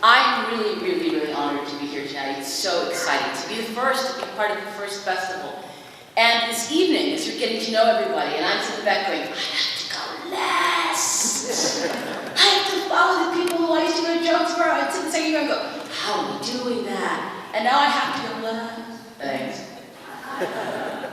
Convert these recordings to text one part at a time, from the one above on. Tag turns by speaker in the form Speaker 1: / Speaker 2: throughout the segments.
Speaker 1: I'm really, really, really honored to be here tonight. It's so exciting to be the first, to be part of the first festival. And this evening, as you're getting to know everybody, and I'm sitting back going, I have to go less. I have to follow the people who I used to go to jokes for. I'd sit the second year and go, how are we doing that? And now I have to go less. Thanks.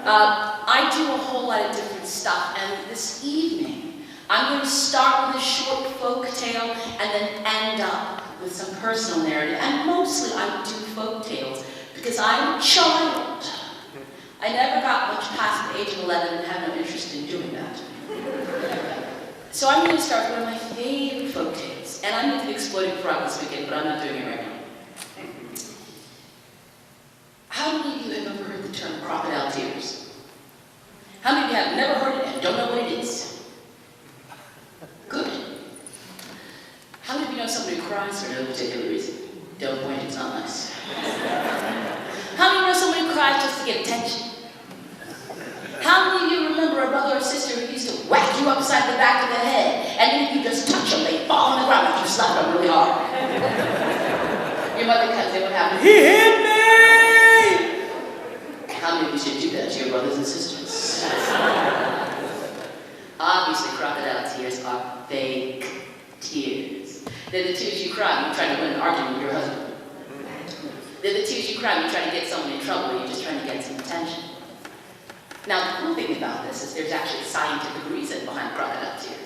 Speaker 1: I do a whole lot of different stuff, and this evening, I'm going to start with a short folk tale and then end up with some personal narrative. And mostly I do folk tales because I'm a child. I never got much past the age of 11 and have no interest in doing that. So I'm going to start with one of my favorite folk tales. And I'm going to be exploiting frog this weekend, but I'm not doing it right now. How many of you have ever heard the term crocodile tears? How many of you have never heard it and don't know what it is? Good. How many of you know somebody who cries for no particular reason? Don't point, it's not nice. How many of you know somebody who cries just to get attention? How many of you remember a brother or sister who used to whack you upside the back of the head, and then if you just touch them, they fall on the ground and you slap them really hard? Your mother comes in, what happened? He hit me! How many of you should do that to your brothers and sisters? Obviously, crocodile tears are fake tears. They're the tears you cry when you're trying to win an argument with your husband. They're the tears you cry when you're trying to get someone in trouble or you're just trying to get some attention. Now, the cool thing about this is there's actually a scientific reason behind crocodile tears.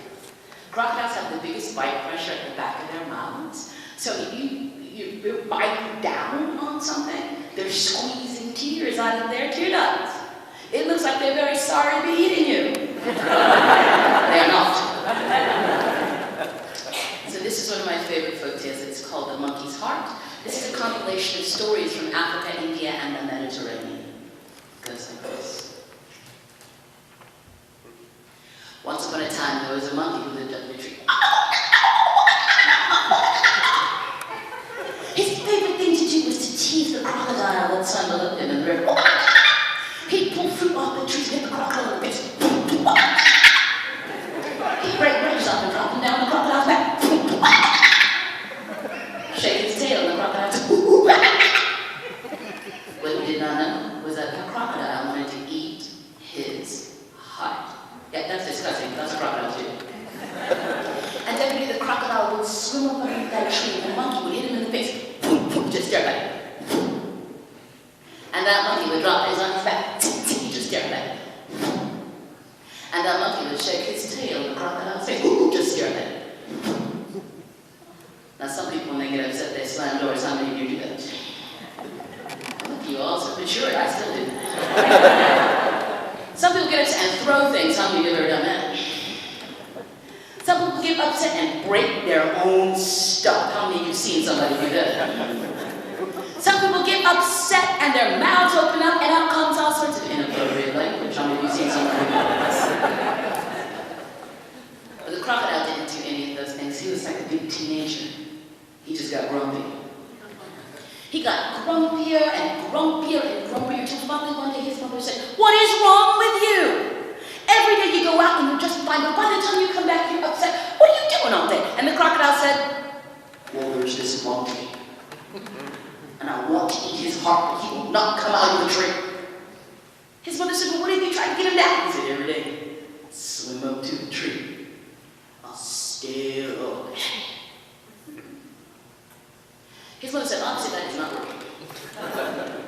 Speaker 1: Crocodiles have the biggest bite pressure at the back of their mouths. So if you bite down on something, they're squeezing tears out of their tear ducts. It looks like they're very sorry to be eating you. They're not. So this is one of my favorite folk tales. It's called The Monkey's Heart. This is a compilation of stories from Africa, India, and the Mediterranean. It goes like this. Once upon a time, there was a monkey who lived up in a tree. His favorite thing to do was to tease the crocodile that snuggled up in the river. He'd pull fruit off the trees and hit the crocodile in the face. He'd break branches off and drop them down the crocodile's back. Shake his tail and the crocodile said, what he did not know was that the crocodile wanted to eat his heart. Yeah, that's disgusting. That's a crocodile too. And then the crocodile would swim up underneath that tree and the monkey would hit him in the face. Just stare at him. And that monkey would drop his on his back. Just stare at him. And that monkey would shake his tail and the crocodile would say, just stare at him. Now some people when they get upset they slam doors. How many of you do that? Look, you all so mature. I still do. Some people get upset and throw things. How many of you have ever done that? Some people get upset and break their own stuff. How many of you have seen somebody do that? Some people get upset and their mouths open up and out comes all sorts of inappropriate language. How many of you have seen somebody do that? But the crocodile didn't do any of those things. He was like a big teenager. He just got grumpy. He got grumpier and grumpier and grumpier until finally one day his mother said, what is wrong with you? Every day you go out and you're just fine, but by the time you come back you're upset. What are you doing all day? And the crocodile said, well, there's this monkey. And I want to eat his heart, but he will not come out of the tree. His mother said, well, what have you tried to get him down? He said, every day, I'll swim up to the tree. I'll stare up at him. His mother said, obviously that is not working.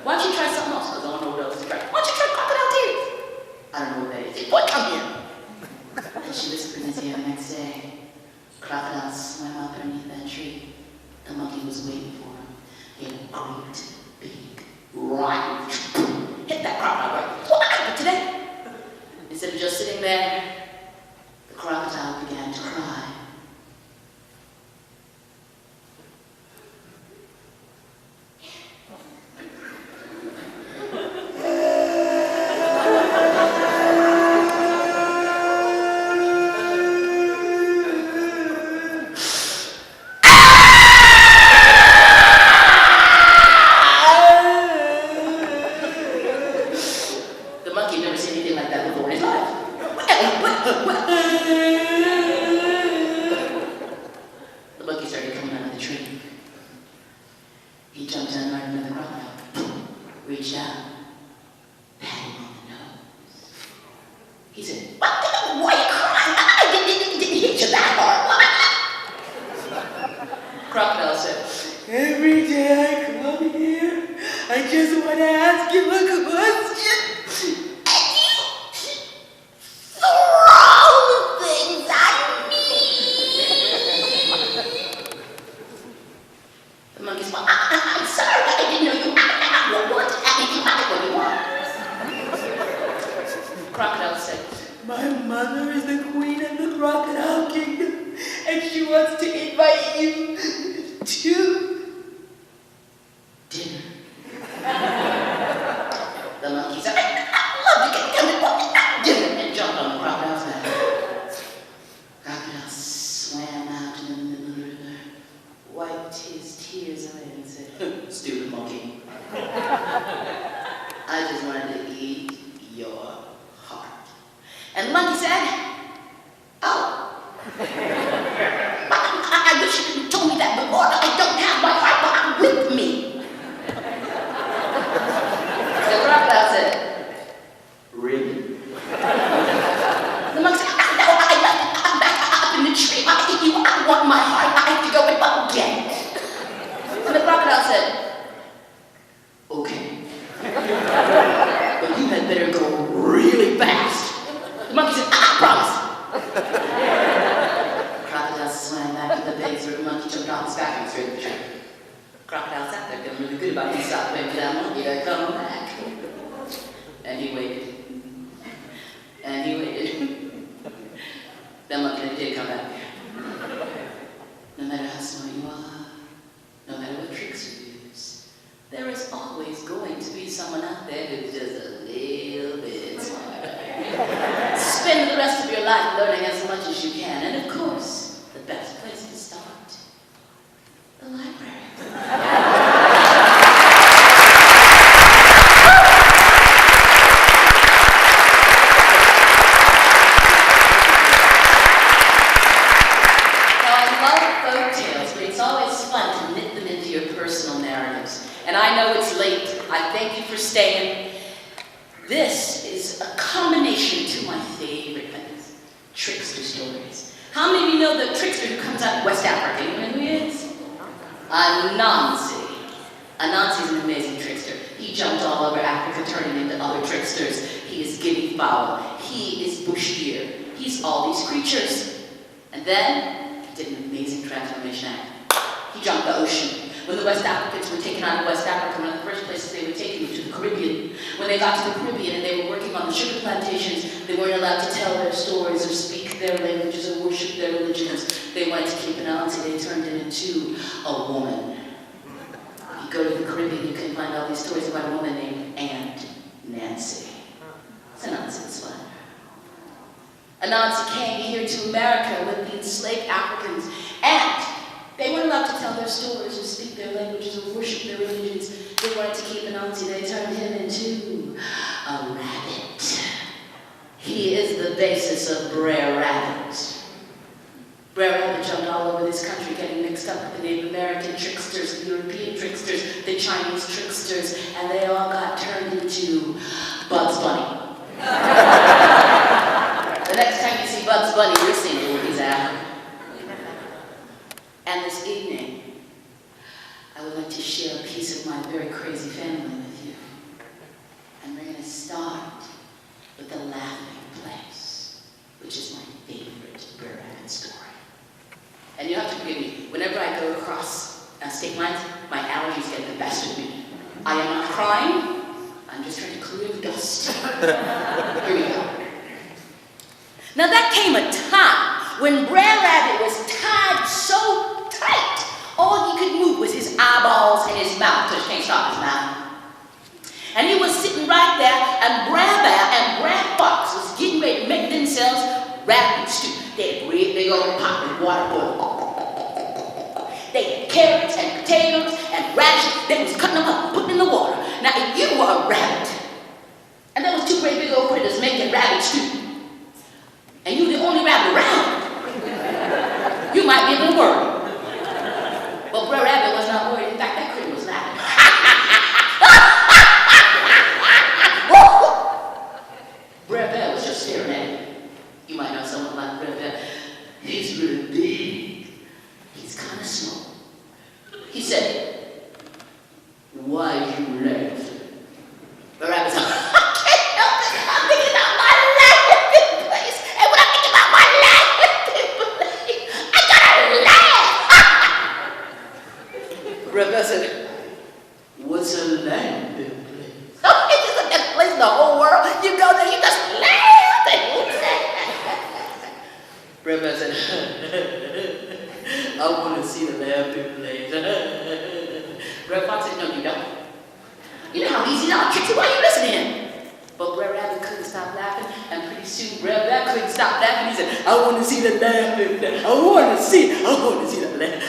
Speaker 1: Why don't you try something else? Because I don't know what else to try. Why don't you try crocodile tears? I don't know what that is. Boy, come here. And she whispered in his ear the next day. Crocodile swam up underneath that tree. The monkey was waiting for him. He had a great big right. Hit that crocodile right. But today, instead of just sitting there, the crocodile began to cry. The monkey had never seen anything like that before in his life. What Crocodile said, every day I come here, I just want to ask you a question. And you throw things at me. The monkey said, I'm sorry, I didn't know you want to ask me what you want. Crocodile said, my mother is the queen of the crocodile kingdom, and she wants to invite you to dinner. The monkey said, I'd love to get dinner, and jumped on the crocodile's back. Crocodile swam out in the middle of the river, wiped his tears away, and said, stupid monkey. I just wanted to eat your heart. And the monkey said, oh. I wish you had told me that before. I don't have my heart with me. The crocodile said, really? The monkey said, no, I left it. I'm back up in the tree. I want my heart. I have to go and get it. And the crocodile said, okay. But you had better go really fast. The monkey said, I promise. Crocodile swam back to the base where the monkey jumped off his back and straight to the tree. Crocodile sat there feeling really good about himself, waiting for that monkey to come back. And he waited. And he waited. That monkey did come back. No matter how smart you are, no matter what tricks you use, there is always going to be someone out there who's just a little bit smarter. Spend the rest of your life learning as much as you can, and of course, the best place to start, the library. Now, I love folk tales, but it's always fun to knit them into your personal narratives. And I know it's late. I thank you for staying. This is a combination to my favorite things, trickster stories. How many of you know the trickster who comes out of West Africa? You know who he is? Anansi. Anansi is an amazing trickster. He jumped all over Africa, turning into other tricksters. He is guinea fowl. He is bush deer. He's all these creatures. And then, he did an amazing transformation act. He jumped the ocean. When the West Africans were taken out of West Africa, one of the first places they were taken was to the Caribbean. When they got to the Caribbean and they were working on the sugar plantations, they weren't allowed to tell their stories or speak their languages or worship their religions. They wanted to keep Anansi. They turned it into a woman. If you go to the Caribbean, you can find all these stories about a woman named Aunt Nancy. It's a nonsense one. Anansi came here to America with the enslaved Africans, and they weren't allowed to tell their stories or speak their languages or worship their religions. They wanted to keep Anansi. They turned him into a rabbit. He is the basis of Brer Rabbit. Brer Rabbit jumped all over this country, getting mixed up with the Native American tricksters, the European tricksters, the Chinese tricksters, and they all got turned into Bugs Bunny. The next time you see Bugs Bunny, you're seeing who he's African. And this evening, I would like to share a piece of my very crazy family with you. And we're going to start with the laughing place, which is my favorite Brer Rabbit story. And you have to forgive me, whenever I go across state lines, my allergies get the best of me. I am not crying, I'm just trying to clear the dust. Here we go. Now that came a time when Brer Rabbit was tied so tight, all he could move was his eyeballs and his mouth, because you can't stop his mouth. And he was sitting right there, and Brer Bear and Brer Fox was getting ready to make themselves rabbit stew. They had a great big old pot with water boiling. They had carrots and potatoes and radishes. They was cutting them up, putting in the water. Now, if you were a rabbit, and there was two great big old critters making rabbit stew, and you were the only rabbit around, you might be a little worried. But Brer Rabbit was not worried. In fact, that critter was laughing. Brer Bear was just staring at him. You might know someone like Brer Bear. He's really big. He's kind of slow. said, "Why you laughing?" The rabbit said, "I can't help it. I'm thinking about my laughing place. And when I think about my laughing place, I gotta laugh." The rabbit said, "What's a laughing place?" "Oh, it's just the best place in the whole world. You go there, you just laugh." Rabbit said, "I want to see the laughing place." Red Fox said, "No, you don't. You know how easy I'll trick you while you listen to him." But Red Rabbit couldn't stop laughing, and pretty soon Red Rabbit couldn't stop laughing. He said, "I want to see the laughing place. I want to see the laugh."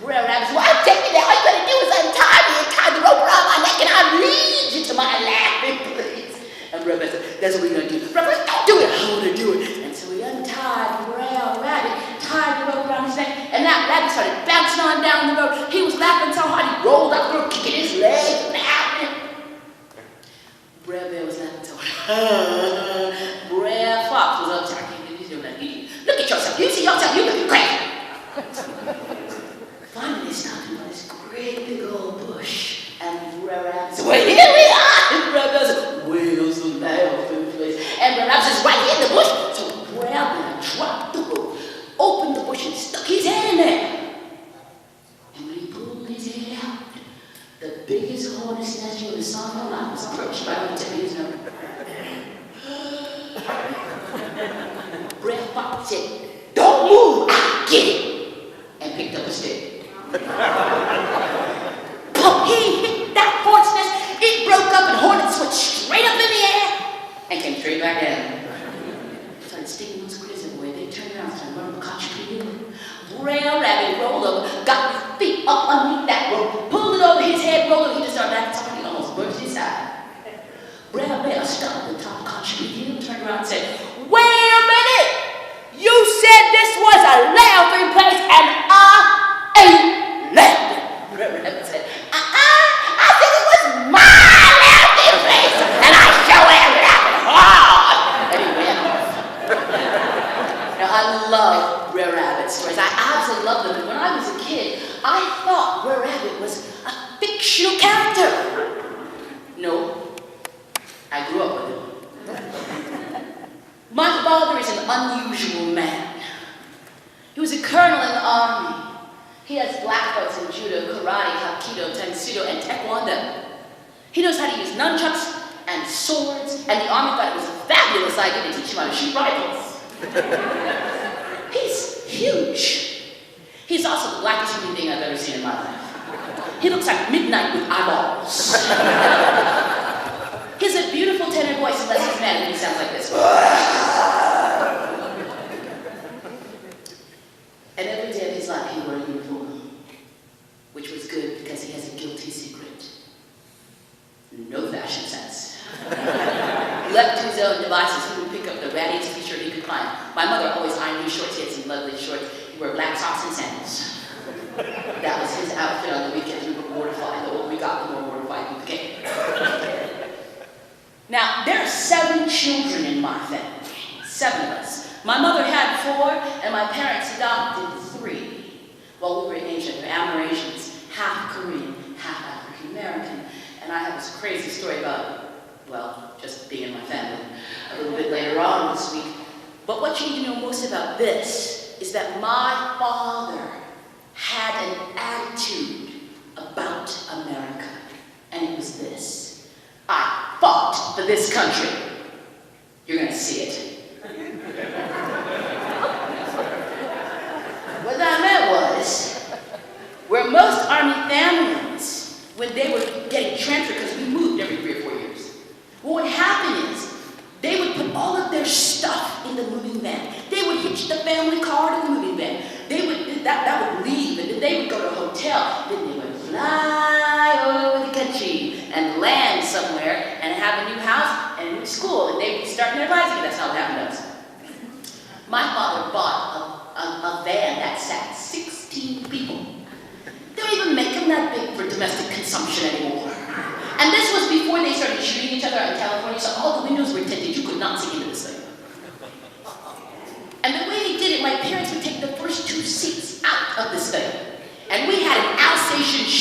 Speaker 1: Red Rabbit said, "Well, take me there. All you gotta do is untie me and tie the rope around my neck, and I'll lead you to my laughing place." And Red Rabbit said, "That's what we're gonna do." Red Rabbit said, "Don't do it. I want to do it." And so he untied Red Rabbit, tied the rope around his neck, and that rabbit started bouncing on down the road. He was laughing so hard he rolled up the road, kicking his legs, laughing. Brer Bear was laughing so hard. Brer Fox was upside down. "Look at yourself. You see yourself. You looking crazy." Finally, they stopped him by this great big old bush, and Brer Rabbit said, "Well, here we are." And Brer Bear said, "Where's the laughing place?" And Brer Rabbit says, "Right here in the bush." So Brer Bear dropped the rope, opened the bush, and stuck his head in there. And when he pulled his head out, the biggest hornet's nest you ever saw in my life was perched right on the tip of his nose. Brer Fox said, "Don't move, I'll get it," and picked up a stick. Pump, he hit that hornet's nest. It broke up, and hornets went straight up in the air and came straight back down. Started stinging those critters away. They turned around and started running across the hill. Brer Rabbit rolled over, got his feet up underneath that rope, pulled it over his head, rolled it. He just started laughing so hard he almost burst his side. Brer Bear stopped at the top of Country Hill, turned around and said, "Wait a minute! You said this was a laughing place, and I ain't laughing." Brer Rabbit said, I said it was my laughing place, and I sure am laughing hard." And he ran off. Now, I love Brer Rabbit stories. I absolutely love them. And when I was a kid, I thought Brer Rabbit was a fictional character. No, I grew up with him. My father is an unusual man. He was a colonel in the army. He has black belts in judo, karate, hapkido, tensudo, and taekwondo. He knows how to use nunchucks and swords, and the army thought it was a fabulous idea to teach him how to shoot rifles. He's huge. He's also the blackest human being I've ever seen in my life. He looks like midnight with eyeballs. He has a beautiful tenor voice unless he's mad, and he sounds like this. And every day of his life he wore a uniform, which was good because he has a guilty secret. No fashion sense. Left to his own devices, he would pick up the rattiest t-shirt he could find. My mother always ironed his shorts. He had some lovely shorts. He wore black socks and sandals. That was his outfit on the weekends. We were mortified. The older we got, the more mortified we became. Now, there are 7 children in my family. 7 of us. My mother had 4, and my parents adopted 3. While we were in Asia, they're Amerasians, half Korean, half African American. And I have this crazy story about, well, just being in my family a little bit later on this week. But what you need to know most about this is that my father had an attitude about America, and it was this: I fought for this country. You're going to see it. What that meant was, where most Army families, when they were getting transferred, because we moved every 3 or 4 years, what would happen is, they would put all of their stuff in the moving van. They would hitch the family car to the moving van. That would leave, and then they would go to a hotel. Then they would fly over the country and land somewhere and have a new house and a new school, and they would start their lives again. That's not what happened to us. My father bought a van that sat 16 people. They don't even make them that big for domestic consumption anymore. And this was before they started shooting each other in California, so all the windows were tinted. You could not see into this thing. And the way he did it, my parents would take the first 2 seats out of this thing.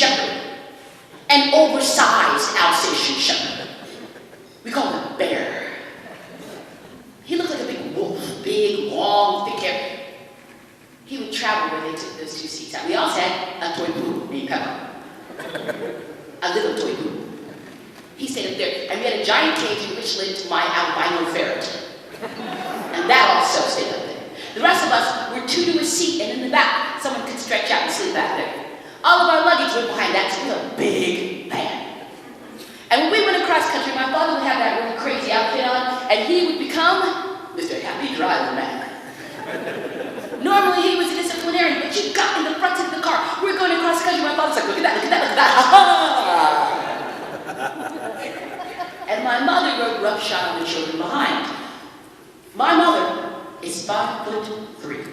Speaker 1: shepherd, an oversized Alsatian shepherd. We called him Bear. He looked like a big wolf, big, long, thick hair. He would travel where they took those two seats out. We also had a toy poodle named Pepper. A little toy poodle. He stayed up there, and we had a giant cage in which lived my albino ferret. And that also stayed up there. The rest of us were two to a seat, and in the back, someone could stretch out and sleep back there. All of our luggage went behind that, so it was a big van. And when we went across country, my father would have that really crazy outfit on, and he would become Mr. Happy Driver Man. Normally, he was a disciplinarian, but you got in the front seat of the car. We were going across country, my father's like, look at that, look at that, look at that. And my mother rode roughshod on the children behind. My mother is 5'3".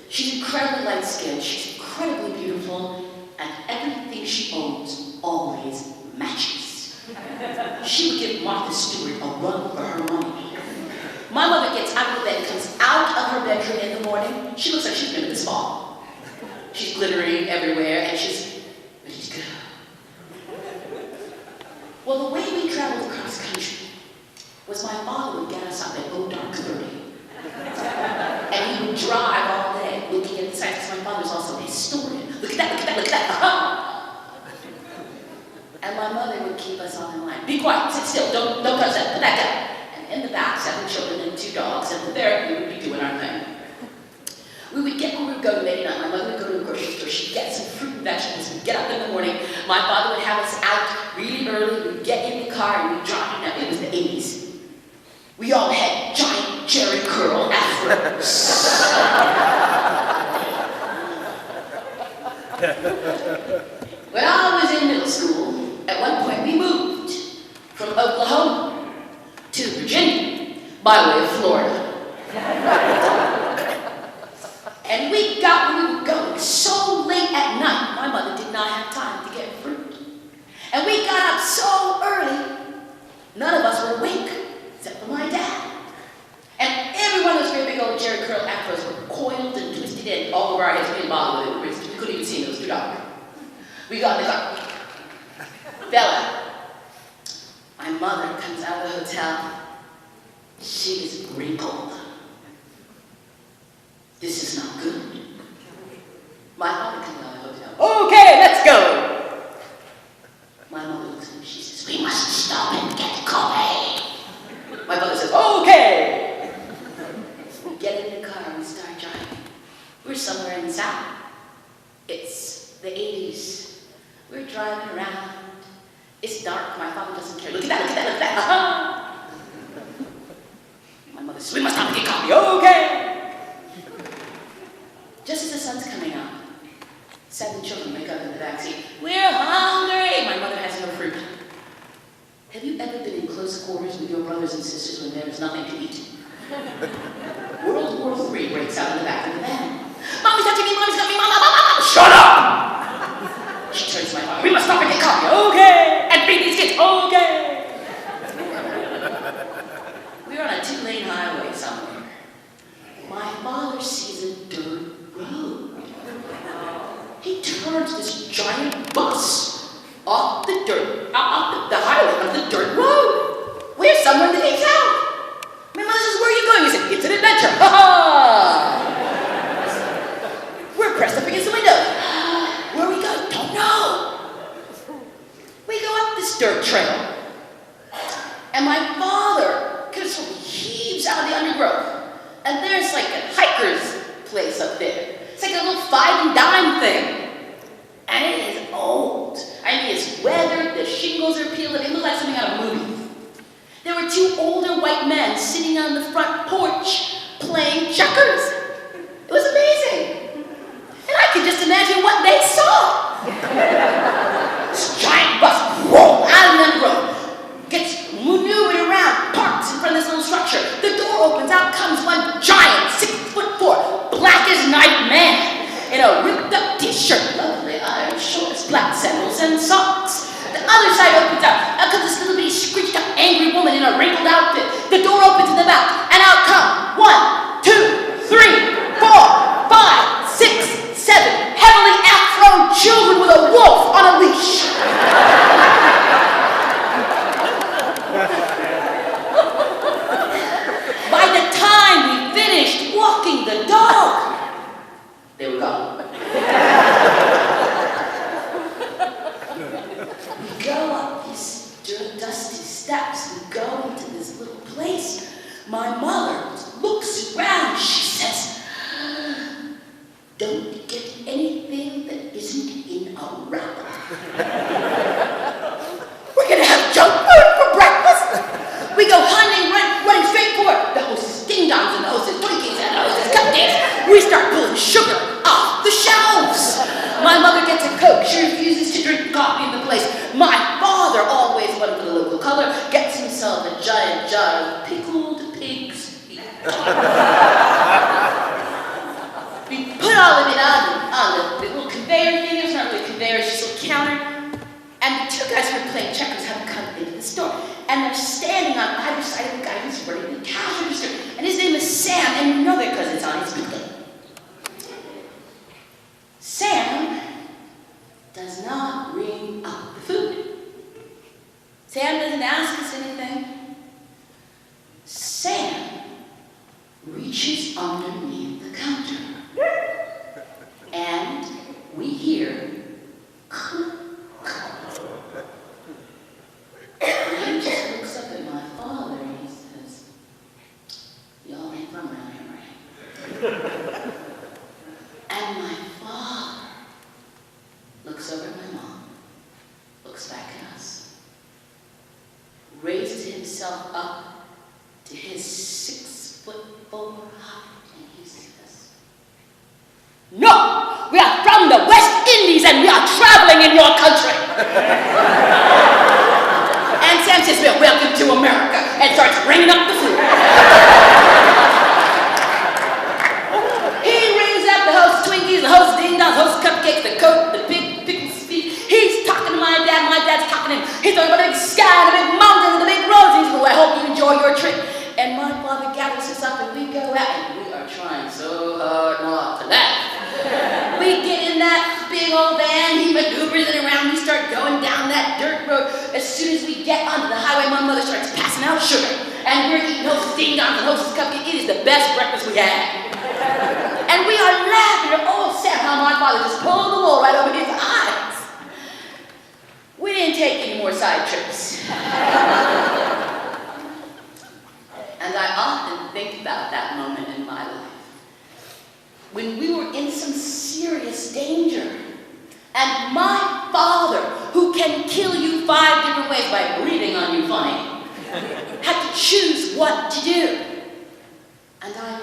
Speaker 1: She's incredibly light-skinned, she's incredibly beautiful, and everything she owns always matches. She would give Martha Stewart a run for her money. My mother gets out of the bed, comes out of her bedroom in the morning. She looks like she's been at the spa. She's glittering everywhere, and she's good. Well, the way we traveled across country was my father would get us up at dark 30. And he would drive all day looking at the sights. My father's also a historian. Look at that, look at that, look at that. And my mother would keep us all in line. Be quiet, sit still, don't touch that, put that down. In the back, 7 children and 2 dogs, and there we would be doing our thing. We would get where we would go late at night. My mother would go to the grocery store. She'd get some fruit and vegetables. We'd get up in the morning. My father would have us out really early. We'd get in the car and we'd drive. Now, it was the 80s. We all had giant Jerry curl afros. When I was in middle school, at one point we moved from Oklahoma to Virginia, by way of Florida. And we got where we were going so late at night, my mother did not have time to get fruit. And we got up so early, none of us were awake, except for my dad. And every one of those great big old Jerry curl afros were coiled and twisted in all over our heads. We didn't bother with it. We couldn't even see those too dark. We got in the car. Bella. My mother comes out of the hotel. She is wrinkled. This is not good. My father comes out of the hotel. Okay, let's go. My mother looks at me. She says, we must stop and get coffee. My father says, okay. We get in the car and we start driving. We're somewhere in the South. It's the 80s. We're driving around. It's dark. My father doesn't care. Look at that, look at that, look at that. My mother says, we must stop and get coffee. Okay. Just as the sun's coming out, 7 children wake up in the backseat. We're hungry. My mother has no fruit. Have you ever been in close quarters with your brothers and sisters when there is nothing to eat? World War III breaks out in the back of the van. Mommy's touching me, mommy's touching me, mama. Shut up! She turns to my father. We must stop and get coffee. Okay. And feed these kids. Okay. We're on a 2-lane highway somewhere. My father sees a dirt road. He turns this giant bus off the highway of the dirt road. We're somewhere in the deep south. My mother says, where are you going? He said, it's an adventure. Ha ha! We're pressed up against the window. Where are we going? Don't know. We go up this dirt trail. And my father kind of heaves out of the undergrowth. And there's like a hiker's place up there. It's like a little 5 and dime thing. And it is old. I mean, it's weathered, the shingles are peeled, it looked like something out of a movie. There were 2 older white men sitting on the front porch playing checkers. It was amazing. And I could just imagine what they saw. This giant bus rolls out of the undergrowth, gets maneuvered around, parks in front of this little structure. The door opens, out comes one giant, 6'4", black as night man in a ripped up t-shirt, lovely iron shorts, black sandals, and socks. The other side opens out comes this little bitty screeched up angry woman in a wrinkled outfit. The door opens in the back, and out They were gone. We go up these dusty steps. We go into this little place. My mother looks around. She says, "Don't get anything that isn't in a wrapper." We're going to have junk food for breakfast. We go running straight for it. The hostess ding-dongs and the hostess pudding kings and the hostess cupcakes. We start pulling sugar off the shelves. My mother gets a Coke. She refuses to drink coffee in the place. My father, always one for the local color, gets himself a giant jar of pickled pig's feet. We put all of it on the little conveyor thing. It's not really a conveyor, it's just a little counter. And the two guys who are playing checkers have come into the store. And they're standing on either side of the guy who's running the cash register. And his name is Sam, and you know that because it's on his birthday. Sam does not ring up the food. Sam doesn't ask us anything. Sam reaches underneath the counter. And we hear click. He just looks up at my father and he says, "Y'all ain't from around here, right?" And my father looks over at my mom, looks back at us, raises himself up to his 6'4" height, and he says, "No, we are from the West Indies and we are traveling in your country." And Sam says, "Well, welcome to America," and starts ringing up the food. He rings up the host Twinkies, the host Ding Dongs, the host Cupcakes, the Coke, the big pickles feet. He's talking to my dad's talking to him. He's talking about the big sky, the big mountains, the big roads. He's going, "I hope you enjoy your trip." And my father gathers us up and we go out, and we are trying so hard not to laugh. We get in that big old van, he maneuvers it around, we start going down that dirt road. As soon as we get onto the highway, my mother starts passing out sugar. And we're eating Hostess Ding Dongs and Hostess Cupcake. It is the best breakfast we had. And we are laughing at old Sam, how my father just pulled the wool right over his eyes. We didn't take any more side trips. And I often think about that moment in my life, when we were in some serious danger, and my father, who can kill you 5 different ways by breathing on you funny, had to choose what to do. And I